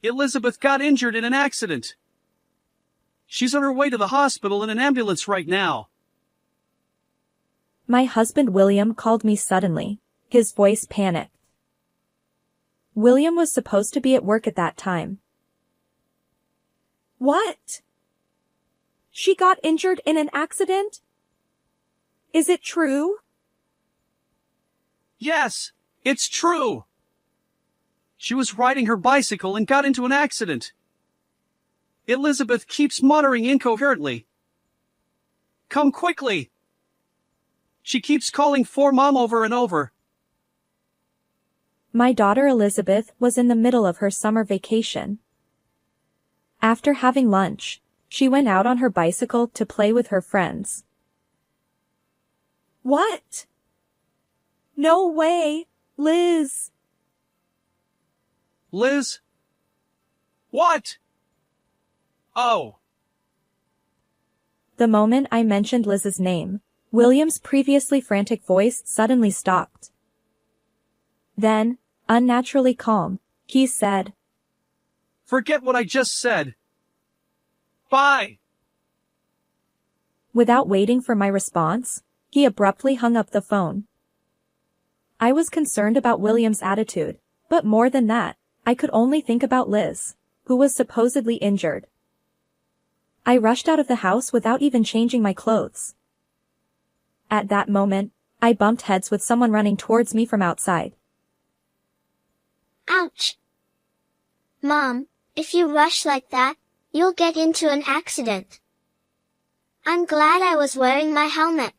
Elizabeth got injured in an accident. She's on her way to the hospital in an ambulance right now. My husband William called me suddenly, his voice panicked. William was supposed to be at work at that time. What? She got injured in an accident? Is it true? Yes, it's true. She was riding her bicycle and got into an accident. Elizabeth keeps muttering incoherently. Come quickly. She keeps calling for Mom over and over. My daughter Elizabeth was in the middle of her summer vacation. After having lunch, she went out on her bicycle to play with her friends. What? No way, Liz. Liz? What? Oh. The moment I mentioned Liz's name, William's previously frantic voice suddenly stopped. Then, unnaturally calm, he said, Forget what I just said. Bye. Without waiting for my response, he abruptly hung up the phone. I was concerned about William's attitude, but more than that, I could only think about Liz, who was supposedly injured. I rushed out of the house without even changing my clothes. At that moment, I bumped heads with someone running towards me from outside. Ouch! Mom, if you rush like that, you'll get into an accident. I'm glad I was wearing my helmet.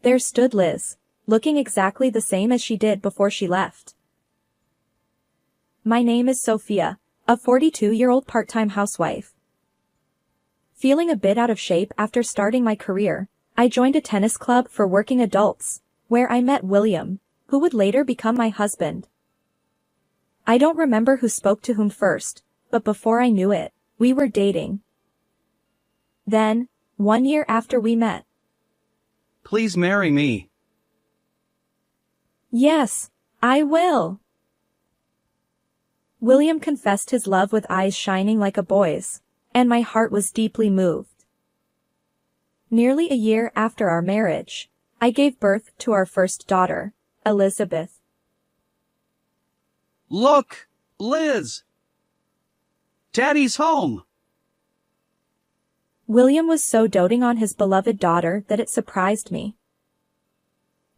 There stood Liz, looking exactly the same as she did before she left. My name is Sophia, a 42-year-old part-time housewife. Feeling a bit out of shape after starting my career, I joined a tennis club for working adults, where I met William, who would later become my husband. I don't remember who spoke to whom first, but before I knew it, we were dating. Then, 1 year after we met. Please marry me. Yes, I will. William confessed his love with eyes shining like a boy's, and my heart was deeply moved. Nearly a year after our marriage, I gave birth to our first daughter, Elizabeth. Look, Liz. Daddy's home. William was so doting on his beloved daughter that it surprised me.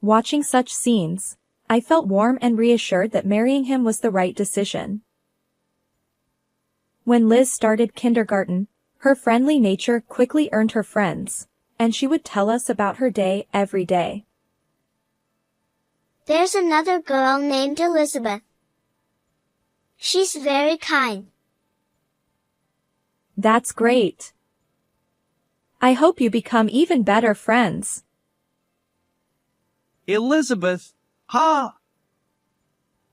Watching such scenes, I felt warm and reassured that marrying him was the right decision. When Liz started kindergarten, her friendly nature quickly earned her friends, and she would tell us about her day every day. There's another girl named Elizabeth. She's very kind. That's great. I hope you become even better friends. Elizabeth, huh?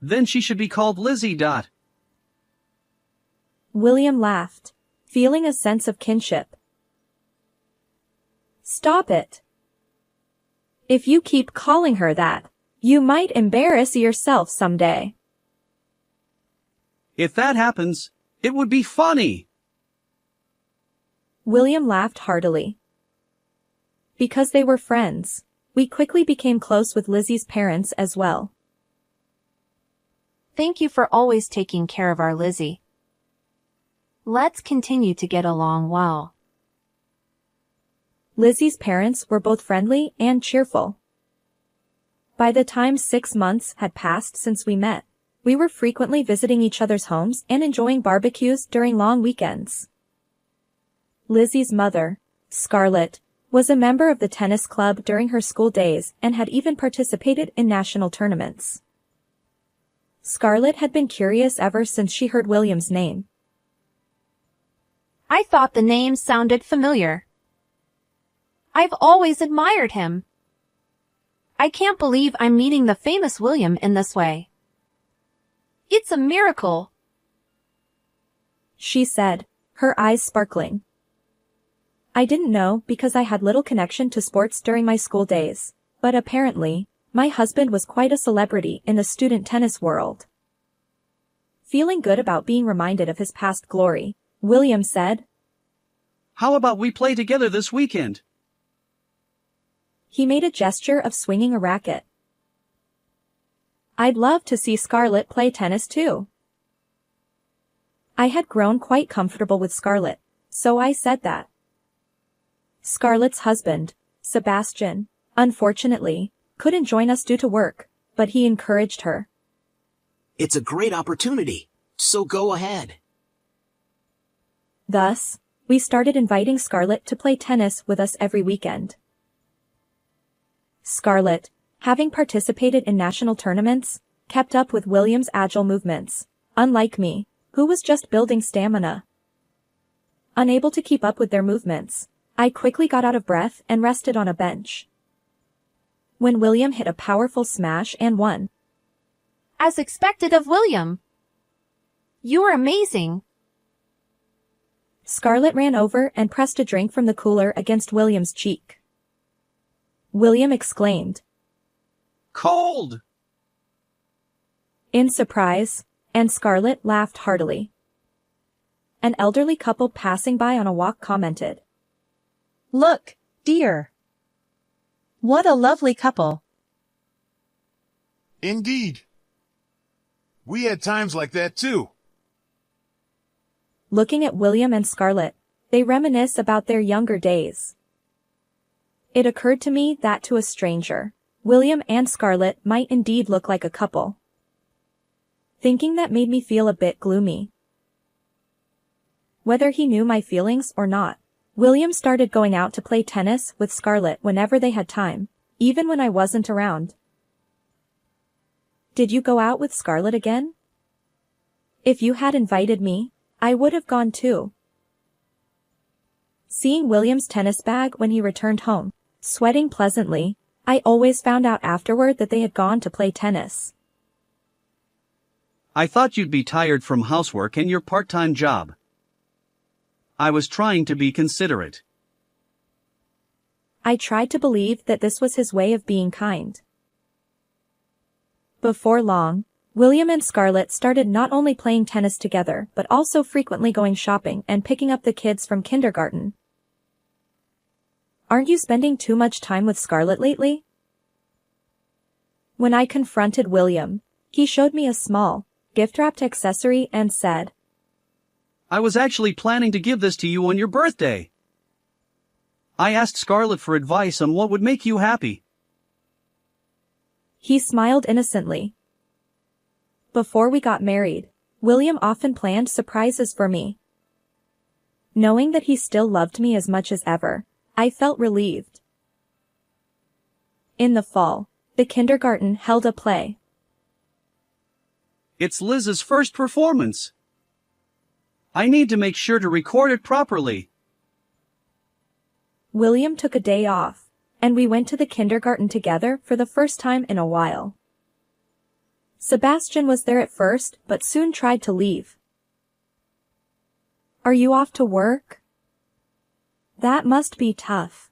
Then she should be called Lizzie. William laughed, feeling a sense of kinship. Stop it. If you keep calling her that, you might embarrass yourself someday. If that happens, it would be funny. William laughed heartily. Because they were friends, we quickly became close with Lizzie's parents as well. Thank you for always taking care of our Lizzie. Let's continue to get along well. Lizzie's parents were both friendly and cheerful. By the time 6 months had passed since we met, we were frequently visiting each other's homes and enjoying barbecues during long weekends. Lizzie's mother, Scarlett, was a member of the tennis club during her school days and had even participated in national tournaments. Scarlett had been curious ever since she heard William's name. I thought the name sounded familiar. I've always admired him. I can't believe I'm meeting the famous William in this way. It's a miracle, she said, her eyes sparkling. I didn't know because I had little connection to sports during my school days, but apparently, my husband was quite a celebrity in the student tennis world. Feeling good about being reminded of his past glory, William said. How about we play together this weekend? He made a gesture of swinging a racket. I'd love to see Scarlett play tennis too. I had grown quite comfortable with Scarlett, so I said that. Scarlett's husband, Sebastian, unfortunately, couldn't join us due to work, but he encouraged her. It's a great opportunity, so go ahead. Thus, we started inviting Scarlett to play tennis with us every weekend. Scarlett, having participated in national tournaments, kept up with William's agile movements, unlike me, who was just building stamina. Unable to keep up with their movements, I quickly got out of breath and rested on a bench. When William hit a powerful smash and won. As expected of William. You're amazing. Scarlett ran over and pressed a drink from the cooler against William's cheek. William exclaimed. Cold! In surprise, and Scarlett laughed heartily. An elderly couple passing by on a walk commented. Look, dear. What a lovely couple. Indeed. We had times like that too. Looking at William and Scarlett, they reminisce about their younger days. It occurred to me that to a stranger, William and Scarlett might indeed look like a couple. Thinking that made me feel a bit gloomy. Whether he knew my feelings or not, William started going out to play tennis with Scarlett whenever they had time, even when I wasn't around. Did you go out with Scarlett again? If you had invited me, I would have gone too. Seeing William's tennis bag when he returned home, sweating pleasantly, I always found out afterward that they had gone to play tennis. I thought you'd be tired from housework and your part-time job. I was trying to be considerate. I tried to believe that this was his way of being kind. Before long, William and Scarlett started not only playing tennis together but also frequently going shopping and picking up the kids from kindergarten. Aren't you spending too much time with Scarlett lately? When I confronted William, he showed me a small, gift-wrapped accessory and said, I was actually planning to give this to you on your birthday. I asked Scarlett for advice on what would make you happy. He smiled innocently. Before we got married, William often planned surprises for me. Knowing that he still loved me as much as ever, I felt relieved. In the fall, the kindergarten held a play. It's Liz's first performance. I need to make sure to record it properly. William took a day off, and we went to the kindergarten together for the first time in a while. Sebastian was there at first, but soon tried to leave. Are you off to work? That must be tough.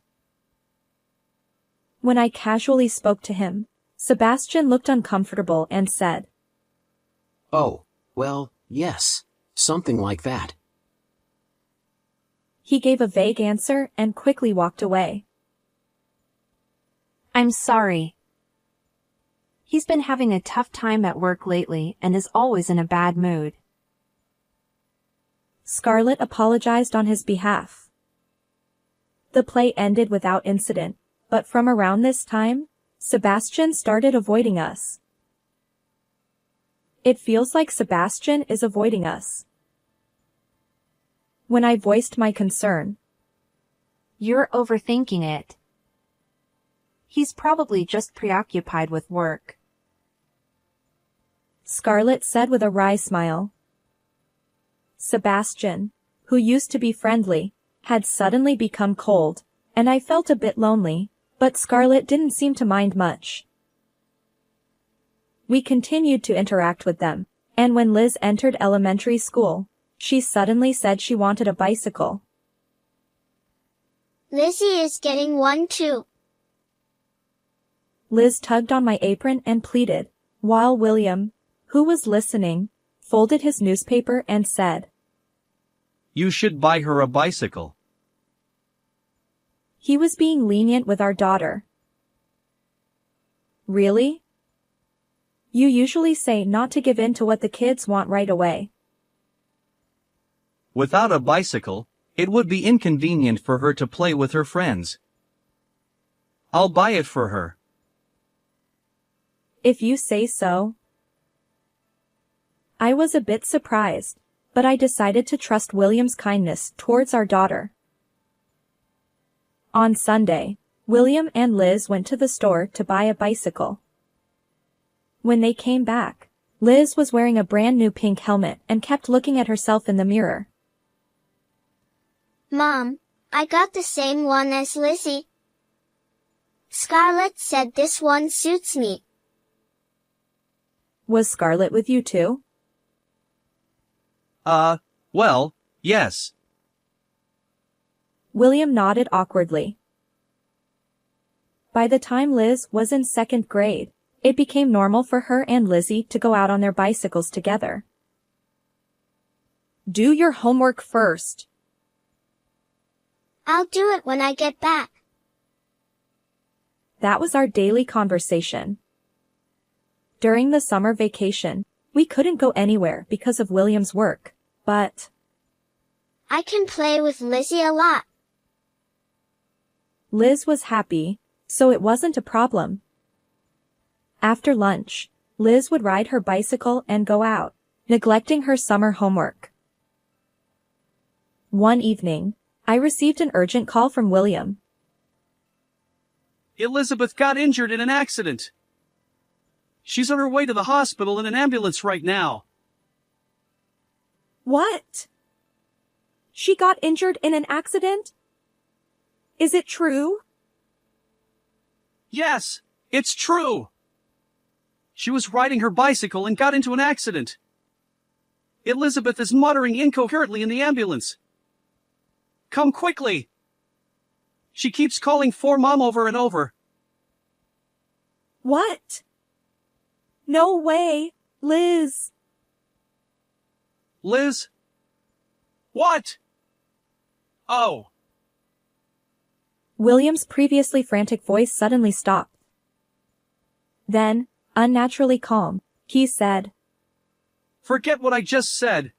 When I casually spoke to him, Sebastian looked uncomfortable and said, Oh, well, yes, something like that. He gave a vague answer and quickly walked away. I'm sorry. He's been having a tough time at work lately and is always in a bad mood. Scarlett apologized on his behalf. The play ended without incident, but from around this time, Sebastian started avoiding us. It feels like Sebastian is avoiding us. When I voiced my concern, You're overthinking it. He's probably just preoccupied with work. Scarlett said with a wry smile. Sebastian, who used to be friendly, had suddenly become cold, and I felt a bit lonely, but Scarlett didn't seem to mind much. We continued to interact with them, and when Liz entered elementary school, she suddenly said she wanted a bicycle. Lizzie is getting one too. Liz tugged on my apron and pleaded, while William, who was listening, folded his newspaper and said, You should buy her a bicycle. he was being lenient with our daughter. Really? You usually say not to give in to what the kids want right away. Without a bicycle, it would be inconvenient for her to play with her friends. I'll buy it for her. If you say so. I was a bit surprised, but I decided to trust William's kindness towards our daughter. On Sunday, William and Liz went to the store to buy a bicycle. When they came back, Liz was wearing a brand new pink helmet and kept looking at herself in the mirror. Mom, I got the same one as Lizzie. Scarlett said this one suits me. Was Scarlett with you too? Well, yes. William nodded awkwardly. By the time Liz was in 2nd grade, it became normal for her and Lizzie to go out on their bicycles together. Do your homework first. I'll do it when I get back. That was our daily conversation. During the summer vacation, we couldn't go anywhere because of William's work, but I can play with Lizzie a lot. Liz was happy, so it wasn't a problem. After lunch, Liz would ride her bicycle and go out, neglecting her summer homework. One evening, I received an urgent call from William. Elizabeth got injured in an accident. She's on her way to the hospital in an ambulance right now. What? She got injured in an accident? Is it true? Yes, it's true. She was riding her bicycle and got into an accident. Elizabeth is muttering incoherently in the ambulance. Come quickly. She keeps calling for Mom over and over. What? No way, Liz. Liz? What? Oh. William's previously frantic voice suddenly stopped. Then, unnaturally calm, he said, Forget what I just said.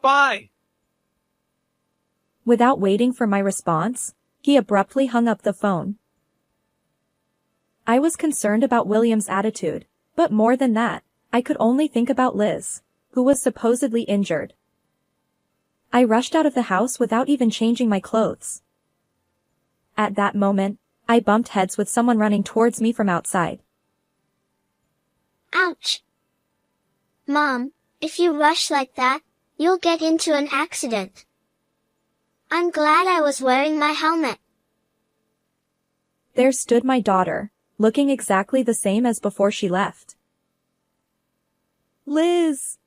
Bye. Without waiting for my response, he abruptly hung up the phone. I was concerned about William's attitude, but more than that, I could only think about Liz, who was supposedly injured. I rushed out of the house without even changing my clothes. At that moment, I bumped heads with someone running towards me from outside. Ouch. Mom, if you rush like that, you'll get into an accident. I'm glad I was wearing my helmet. There stood my daughter, looking exactly the same as before she left. Liz,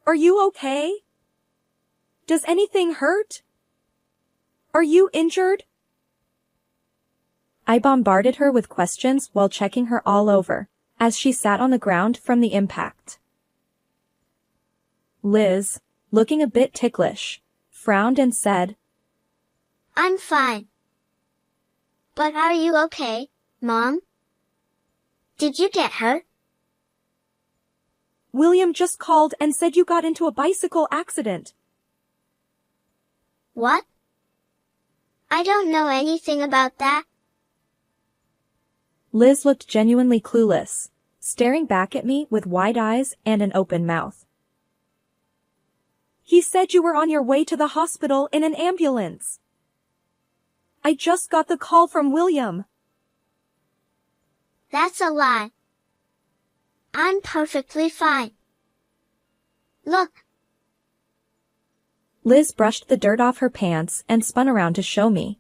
are you okay? Does anything hurt? Are you injured? I bombarded her with questions while checking her all over, as she sat on the ground from the impact. Liz, looking a bit ticklish, frowned and said, I'm fine. But are you okay, Mom? Did you get hurt? William just called and said you got into a bicycle accident. What? I don't know anything about that. Liz looked genuinely clueless, staring back at me with wide eyes and an open mouth. He said you were on your way to the hospital in an ambulance. I just got the call from William. That's a lie. I'm perfectly fine. Look. Liz brushed the dirt off her pants and spun around to show me.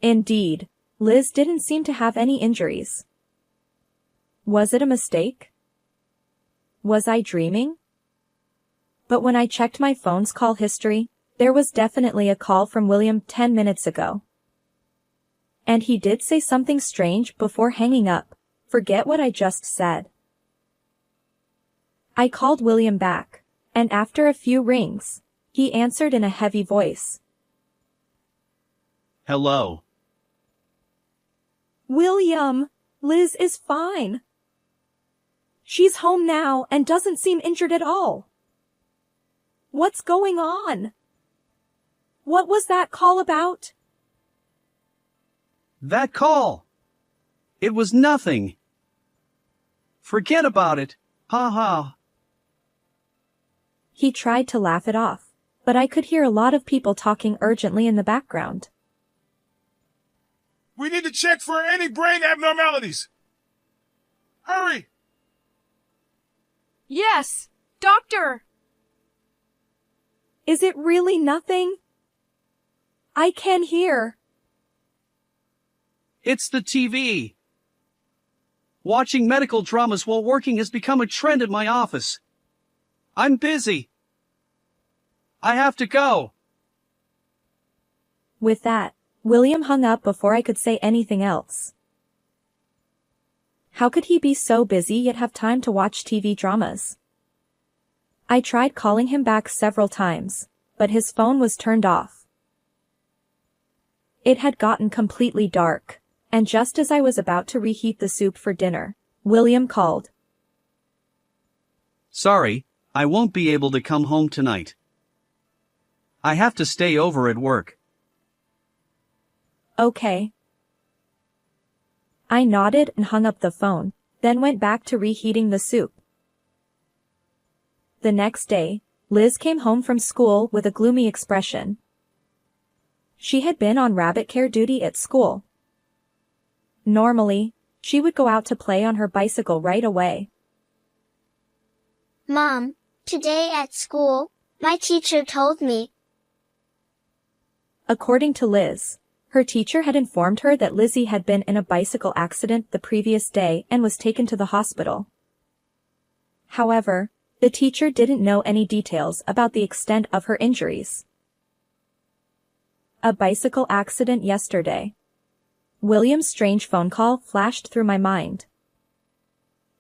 Indeed, Liz didn't seem to have any injuries. Was it a mistake? Was I dreaming? But when I checked my phone's call history, there was definitely a call from William 10 minutes ago. And he did say something strange before hanging up. Forget what I just said. I called William back, and after a few rings, he answered in a heavy voice. Hello. William, Liz is fine. She's home now and doesn't seem injured at all. What's going on? What was that call about? That call. It was nothing. Forget about it. Ha ha. He tried to laugh it off, but I could hear a lot of people talking urgently in the background. We need to check for any brain abnormalities. Hurry! Yes, doctor! Is it really nothing? I can hear. It's the TV. Watching medical dramas while working has become a trend in my office. I'm busy. I have to go. With that, William hung up before I could say anything else. How could he be so busy yet have time to watch TV dramas? I tried calling him back several times, but his phone was turned off. It had gotten completely dark, and just as I was about to reheat the soup for dinner, William called. Sorry, I won't be able to come home tonight. I have to stay over at work. Okay. I nodded and hung up the phone, then went back to reheating the soup. The next day, Liz came home from school with a gloomy expression. She had been on rabbit care duty at school. Normally, she would go out to play on her bicycle right away. Mom, today at school, my teacher told me. According to Liz, her teacher had informed her that Lizzie had been in a bicycle accident the previous day and was taken to the hospital. However, the teacher didn't know any details about the extent of her injuries. A bicycle accident yesterday. William's strange phone call flashed through my mind.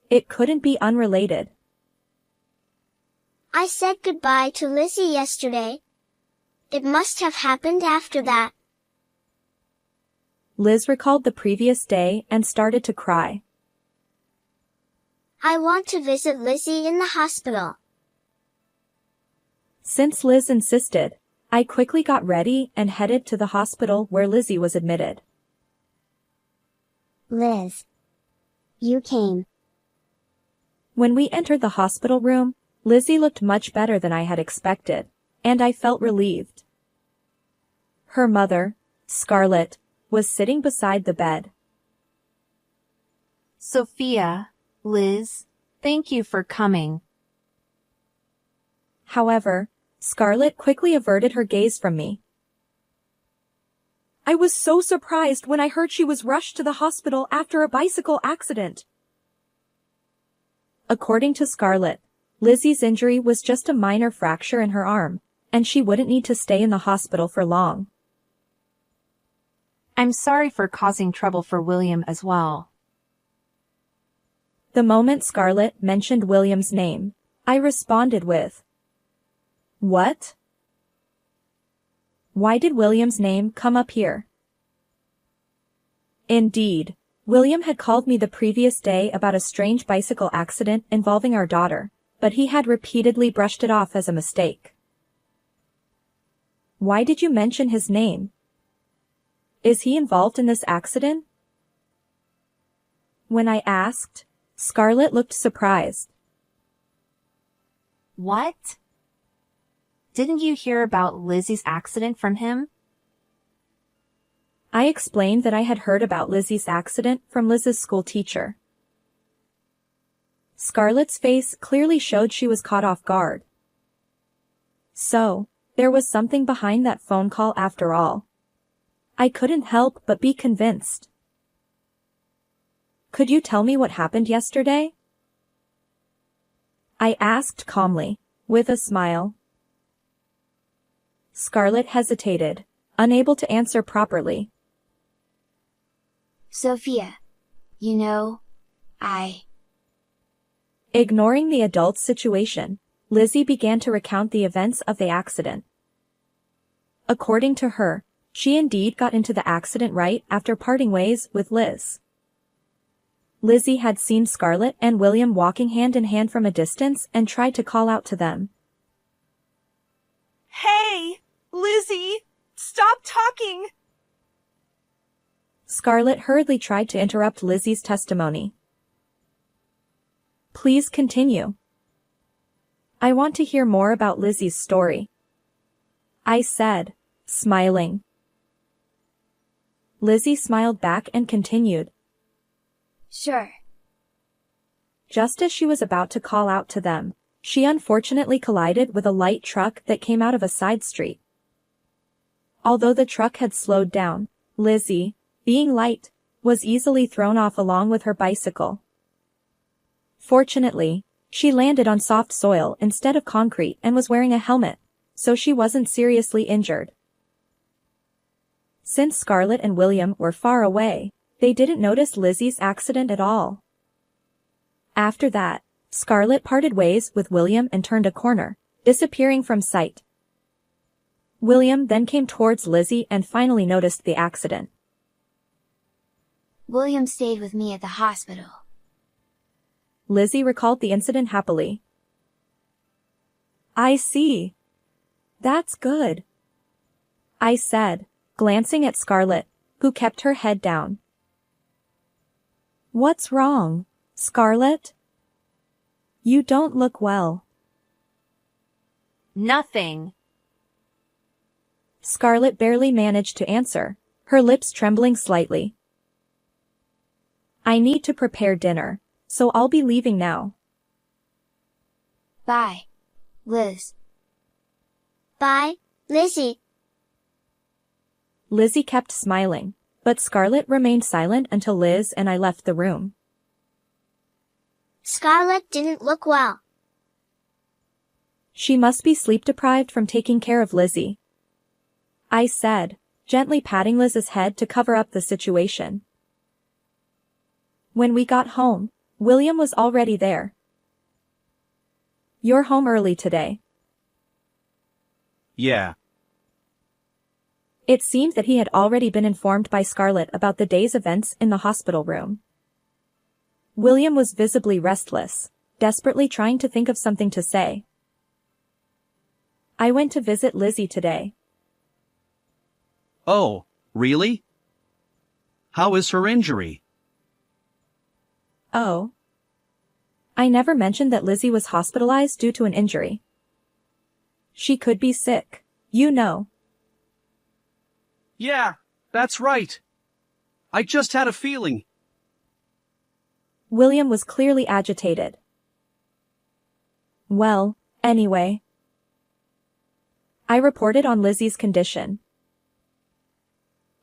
It couldn't be unrelated. I said goodbye to Lizzie yesterday. It must have happened after that. Liz recalled the previous day and started to cry. I want to visit Lizzie in the hospital. Since Liz insisted, I quickly got ready and headed to the hospital where Lizzie was admitted. Liz. You came. When we entered the hospital room, Lizzie looked much better than I had expected, and I felt relieved. Her mother, Scarlett, was sitting beside the bed. Sophia, Liz, thank you for coming. However, Scarlett quickly averted her gaze from me. I was so surprised when I heard she was rushed to the hospital after a bicycle accident. According to Scarlett, Lizzie's injury was just a minor fracture in her arm, and she wouldn't need to stay in the hospital for long. I'm sorry for causing trouble for William as well. The moment Scarlett mentioned William's name, I responded with, "What? Why did William's name come up here?" Indeed, William had called me the previous day about a strange bicycle accident involving our daughter, but he had repeatedly brushed it off as a mistake. Why did you mention his name? Is he involved in this accident? When I asked, Scarlett looked surprised. What? Didn't you hear about Lizzie's accident from him? I explained that I had heard about Lizzie's accident from Liz's school teacher. Scarlett's face clearly showed she was caught off guard. So, there was something behind that phone call after all. I couldn't help but be convinced. Could you tell me what happened yesterday? I asked calmly, with a smile. Scarlett hesitated, unable to answer properly. Sophia. You know, Ignoring the adult's situation, Lizzie began to recount the events of the accident. According to her, she indeed got into the accident right after parting ways with Liz. Lizzie had seen Scarlett and William walking hand in hand from a distance and tried to call out to them. Hey, Lizzie, stop talking! Scarlett hurriedly tried to interrupt Lizzie's testimony. Please continue. I want to hear more about Lizzie's story, I said, smiling. Lizzie smiled back and continued. Sure. Just as she was about to call out to them, she unfortunately collided with a light truck that came out of a side street. Although the truck had slowed down, Lizzie, being light, was easily thrown off along with her bicycle. Fortunately, she landed on soft soil instead of concrete and was wearing a helmet, so she wasn't seriously injured. Since Scarlett and William were far away, they didn't notice Lizzie's accident at all. After that, Scarlett parted ways with William and turned a corner, disappearing from sight. William then came towards Lizzie and finally noticed the accident. William stayed with me at the hospital. Lizzie recalled the incident happily. I see. That's good, I said, glancing at Scarlett, who kept her head down. What's wrong, Scarlett? You don't look well. Nothing. Scarlett barely managed to answer, her lips trembling slightly. I need to prepare dinner, so I'll be leaving now. Bye, Liz. Bye, Lizzie. Lizzie kept smiling, but Scarlett remained silent until Liz and I left the room. Scarlett didn't look well. She must be sleep-deprived from taking care of Lizzie, I said, gently patting Liz's head to cover up the situation. When we got home, William was already there. You're home early today. Yeah. It seemed that he had already been informed by Scarlett about the day's events in the hospital room. William was visibly restless, desperately trying to think of something to say. I went to visit Lizzie today. Oh, really? How is her injury? Oh. I never mentioned that Lizzie was hospitalized due to an injury. She could be sick, you know. Yeah, that's right. I just had a feeling. William was clearly agitated. Well, anyway. I reported on Lizzie's condition.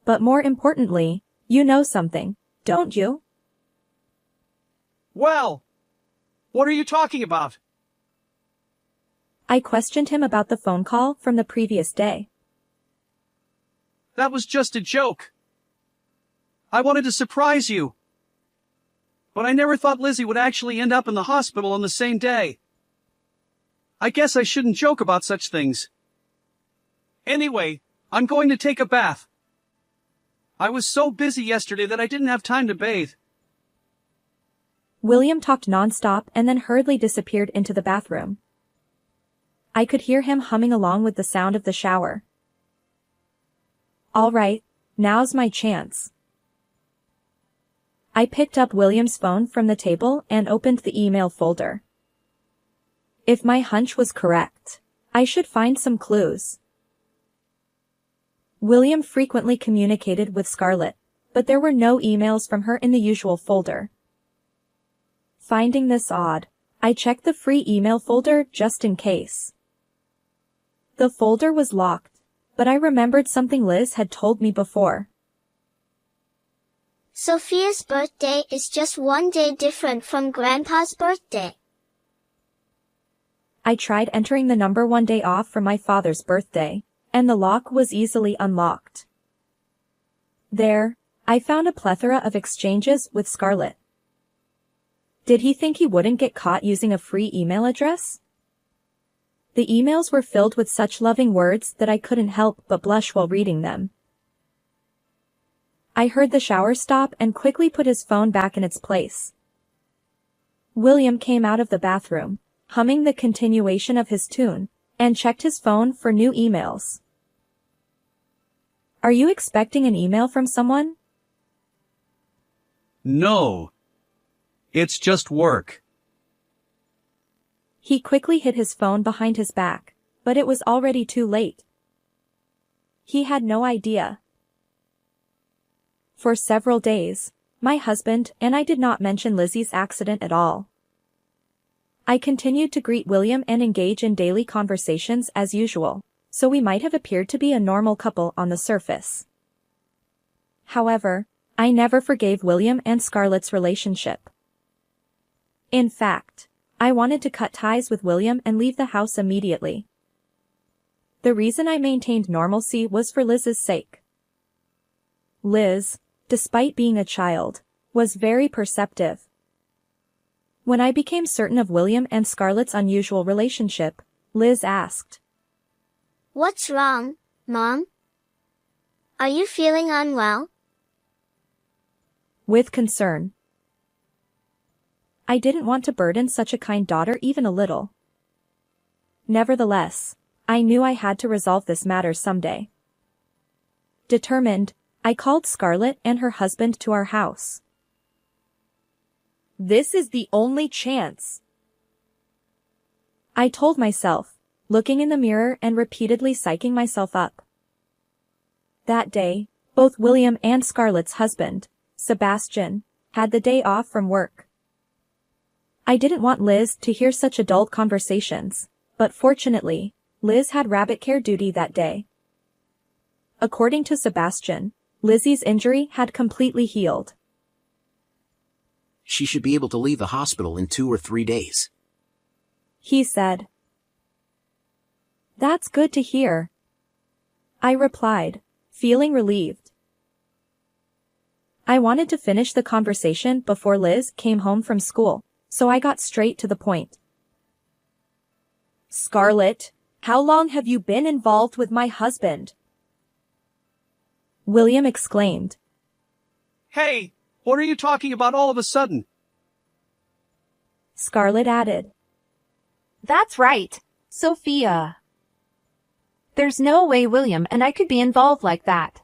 But more importantly, you know something, don't you? Well, what are you talking about? I questioned him about the phone call from the previous day. That was just a joke. I wanted to surprise you. But I never thought Lizzie would actually end up in the hospital on the same day. I guess I shouldn't joke about such things. Anyway, I'm going to take a bath. I was so busy yesterday that I didn't have time to bathe. William talked nonstop and then hurriedly disappeared into the bathroom. I could hear him humming along with the sound of the shower. All right, now's my chance. I picked up William's phone from the table and opened the email folder. If my hunch was correct, I should find some clues. William frequently communicated with Scarlett, but there were no emails from her in the usual folder. Finding this odd, I checked the free email folder just in case. The folder was locked, but I remembered something Liz had told me before. Sophia's birthday is just one day different from Grandpa's birthday. I tried entering the number one day off from my father's birthday, and the lock was easily unlocked. There, I found a plethora of exchanges with Scarlett. Did he think he wouldn't get caught using a free email address? The emails were filled with such loving words that I couldn't help but blush while reading them. I heard the shower stop and quickly put his phone back in its place. William came out of the bathroom, humming the continuation of his tune, and checked his phone for new emails. Are you expecting an email from someone? No. It's just work. He quickly hid his phone behind his back, but it was already too late. He had no idea. For several days, my husband and I did not mention Lizzie's accident at all. I continued to greet William and engage in daily conversations as usual, so we might have appeared to be a normal couple on the surface. However, I never forgave William and Scarlett's relationship. In fact, I wanted to cut ties with William and leave the house immediately. The reason I maintained normalcy was for Liz's sake. Liz, despite being a child, was very perceptive. When I became certain of William and Scarlett's unusual relationship, Liz asked, What's wrong, Mom? Are you feeling unwell? With concern. I didn't want to burden such a kind daughter even a little. Nevertheless, I knew I had to resolve this matter someday. Determined, I called Scarlett and her husband to our house. This is the only chance, I told myself, looking in the mirror and repeatedly psyching myself up. That day, both William and Scarlett's husband, Sebastian, had the day off from work. I didn't want Liz to hear such adult conversations, but fortunately, Liz had rabbit care duty that day. According to Sebastian, Lizzie's injury had completely healed. She should be able to leave the hospital in 2 or 3 days. He said. That's good to hear, I replied, feeling relieved. I wanted to finish the conversation before Liz came home from school, so I got straight to the point. Scarlett, how long have you been involved with my husband? William exclaimed. Hey, what are you talking about all of a sudden? Scarlett added. That's right, Sophia. There's no way William and I could be involved like that.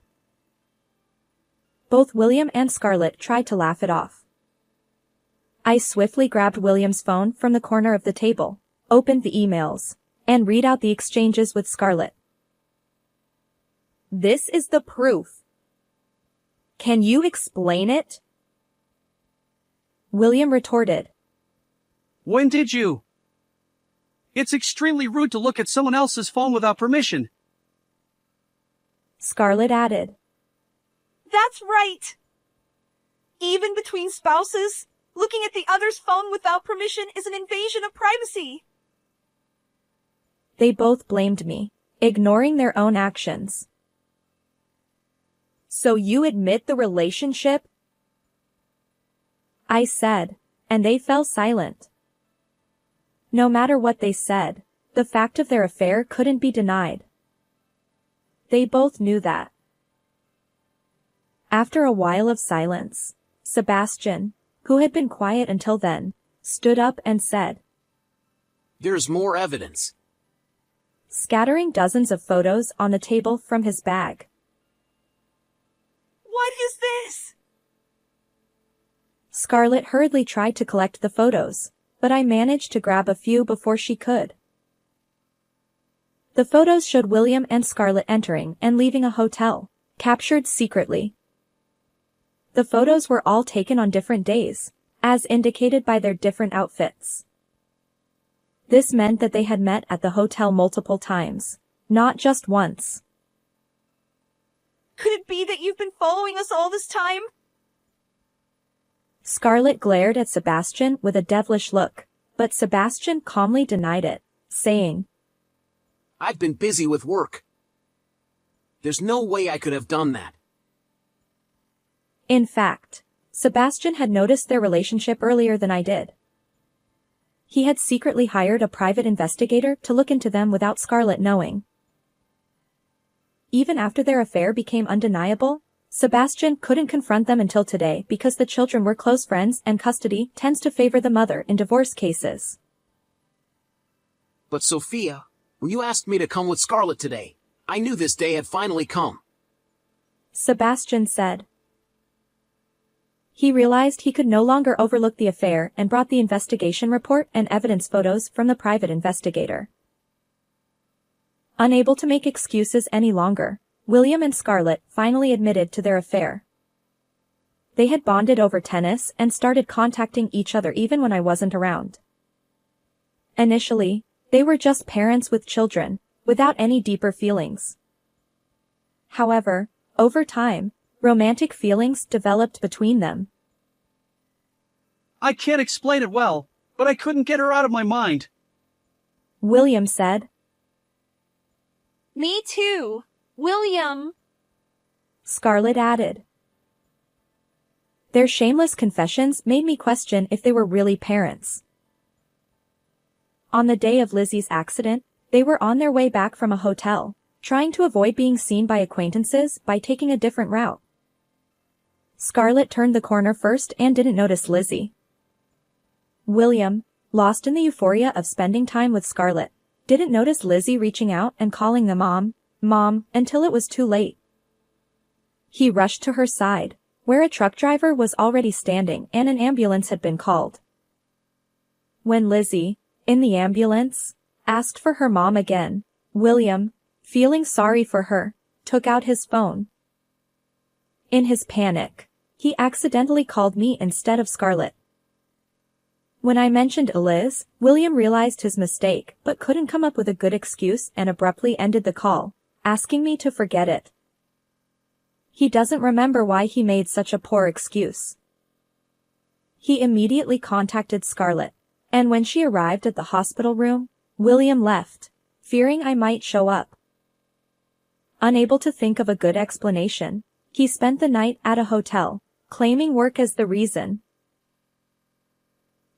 Both William and Scarlett tried to laugh it off. I swiftly grabbed William's phone from the corner of the table, opened the emails, and read out the exchanges with Scarlett. This is the proof. Can you explain it? William retorted. When did you? It's extremely rude to look at someone else's phone without permission. Scarlett added. That's right. Even between spouses, looking at the other's phone without permission is an invasion of privacy. They both blamed me, ignoring their own actions. So you admit the relationship? I said, and they fell silent. No matter what they said, the fact of their affair couldn't be denied. They both knew that. After a while of silence, Sebastian, who had been quiet until then, stood up and said, There's more evidence. Scattering dozens of photos on the table from his bag. What is this? Scarlett hurriedly tried to collect the photos, but I managed to grab a few before she could. The photos showed William and Scarlett entering and leaving a hotel, captured secretly. The photos were all taken on different days, as indicated by their different outfits. This meant that they had met at the hotel multiple times, not just once. Could it be that you've been following us all this time? Scarlett glared at Sebastian with a devilish look, but Sebastian calmly denied it, saying, I've been busy with work. There's no way I could have done that. In fact, Sebastian had noticed their relationship earlier than I did. He had secretly hired a private investigator to look into them without Scarlett knowing. Even after their affair became undeniable, Sebastian couldn't confront them until today because the children were close friends and custody tends to favor the mother in divorce cases. But Sophia, when you asked me to come with Scarlett today, I knew this day had finally come. Sebastian said. He realized he could no longer overlook the affair and brought the investigation report and evidence photos from the private investigator. Unable to make excuses any longer, William and Scarlett finally admitted to their affair. They had bonded over tennis and started contacting each other even when I wasn't around. Initially, they were just parents with children, without any deeper feelings. However, over time, romantic feelings developed between them. I can't explain it well, but I couldn't get her out of my mind. William said. Me too, William. Scarlett added. Their shameless confessions made me question if they were really parents. On the day of Lizzie's accident, they were on their way back from a hotel, trying to avoid being seen by acquaintances by taking a different route. Scarlett turned the corner first and didn't notice Lizzie. William, lost in the euphoria of spending time with Scarlett, didn't notice Lizzie reaching out and calling them Mom, until it was too late. He rushed to her side, where a truck driver was already standing and an ambulance had been called. When Lizzie, in the ambulance, asked for her mom again, William, feeling sorry for her, took out his phone. In his panic, he accidentally called me instead of Scarlett. When I mentioned Liz, William realized his mistake but couldn't come up with a good excuse and abruptly ended the call, asking me to forget it. He doesn't remember why he made such a poor excuse. He immediately contacted Scarlett, and when she arrived at the hospital room, William left, fearing I might show up. Unable to think of a good explanation, he spent the night at a hotel, claiming work as the reason.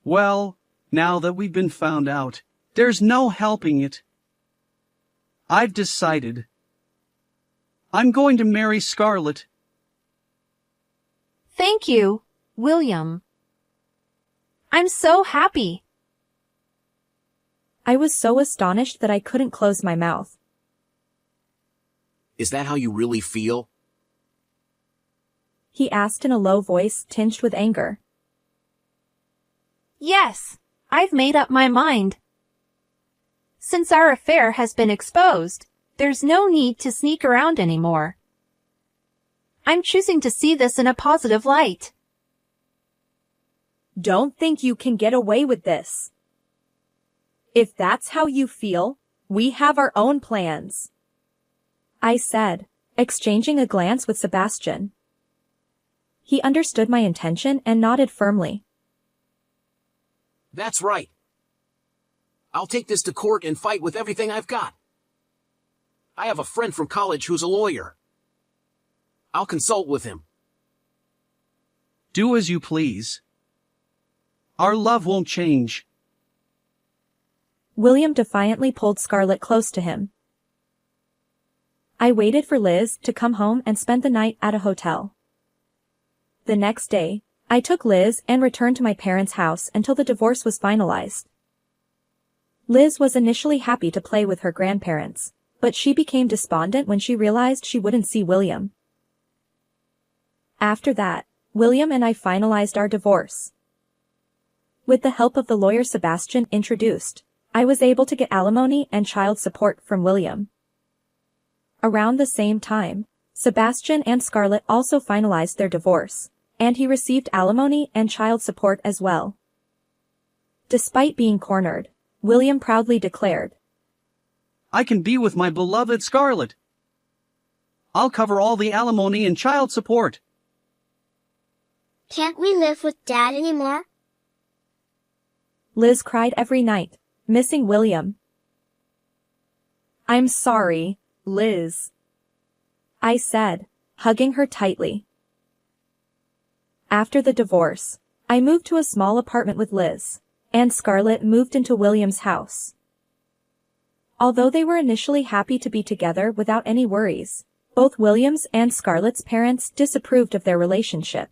Well, now that we've been found out, there's no helping it. I've decided. I'm going to marry Scarlett. Thank you, William. I'm so happy. I was so astonished that I couldn't close my mouth. Is that how you really feel? He asked in a low voice tinged with anger. Yes, I've made up my mind. Since our affair has been exposed, there's no need to sneak around anymore. I'm choosing to see this in a positive light. Don't think you can get away with this. If that's how you feel, we have our own plans, I said, exchanging a glance with Sebastian. He understood my intention and nodded firmly. That's right. I'll take this to court and fight with everything I've got. I have a friend from college who's a lawyer. I'll consult with him. Do as you please. Our love won't change. William defiantly pulled Scarlett close to him. I waited for Liz to come home and spent the night at a hotel. The next day, I took Liz and returned to my parents' house until the divorce was finalized. Liz was initially happy to play with her grandparents, but she became despondent when she realized she wouldn't see William. After that, William and I finalized our divorce. With the help of the lawyer Sebastian introduced, I was able to get alimony and child support from William. Around the same time, Sebastian and Scarlett also finalized their divorce, and he received alimony and child support as well. Despite being cornered, William proudly declared, I can be with my beloved Scarlett. I'll cover all the alimony and child support. Can't we live with Dad anymore? Liz cried every night, missing William. I'm sorry, Liz, I said, hugging her tightly. After the divorce, I moved to a small apartment with Liz, and Scarlett moved into William's house. Although they were initially happy to be together without any worries, both William's and Scarlett's parents disapproved of their relationship.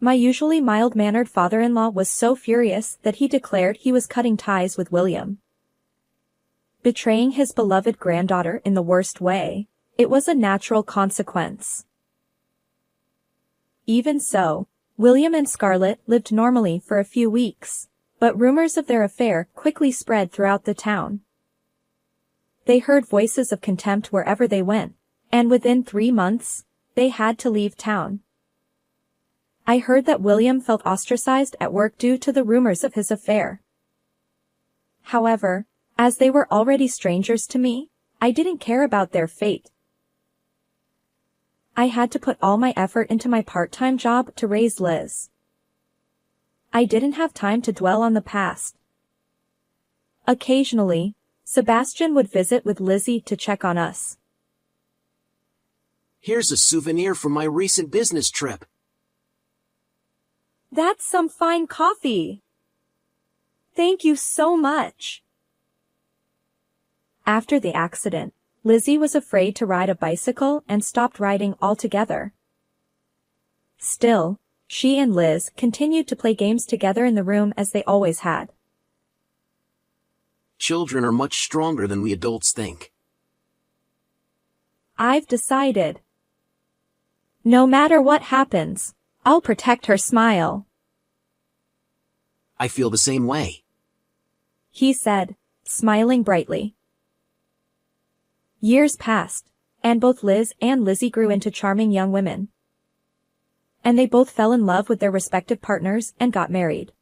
My usually mild-mannered father-in-law was so furious that he declared he was cutting ties with William. Betraying his beloved granddaughter in the worst way, it was a natural consequence. Even so, William and Scarlett lived normally for a few weeks, but rumors of their affair quickly spread throughout the town. They heard voices of contempt wherever they went, and within 3 months, they had to leave town. I heard that William felt ostracized at work due to the rumors of his affair. However, as they were already strangers to me, I didn't care about their fate. I had to put all my effort into my part-time job to raise Liz. I didn't have time to dwell on the past. Occasionally, Sebastian would visit with Lizzie to check on us. Here's a souvenir from my recent business trip. That's some fine coffee. Thank you so much. After the accident, Lizzie was afraid to ride a bicycle and stopped riding altogether. Still, she and Liz continued to play games together in the room as they always had. Children are much stronger than we adults think. I've decided. No matter what happens, I'll protect her smile, I feel the same way. he said, smiling brightly. Years passed, and both Liz and Lizzie grew into charming young women. And they both fell in love with their respective partners and got married.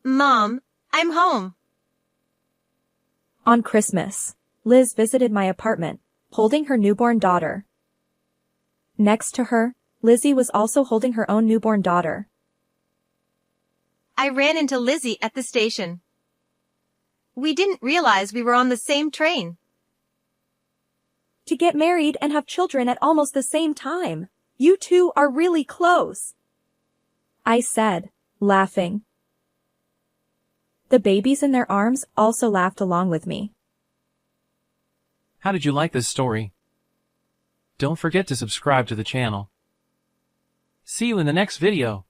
Mom, I'm home. On Christmas, Liz visited my apartment, holding her newborn daughter. Next to her, Lizzie was also holding her own newborn daughter. I ran into Lizzie at the station. We didn't realize we were on the same train. To get married and have children at almost the same time. You two are really close, I said, laughing. The babies in their arms also laughed along with me. How did you like this story? Don't forget to subscribe to the channel. See you in the next video.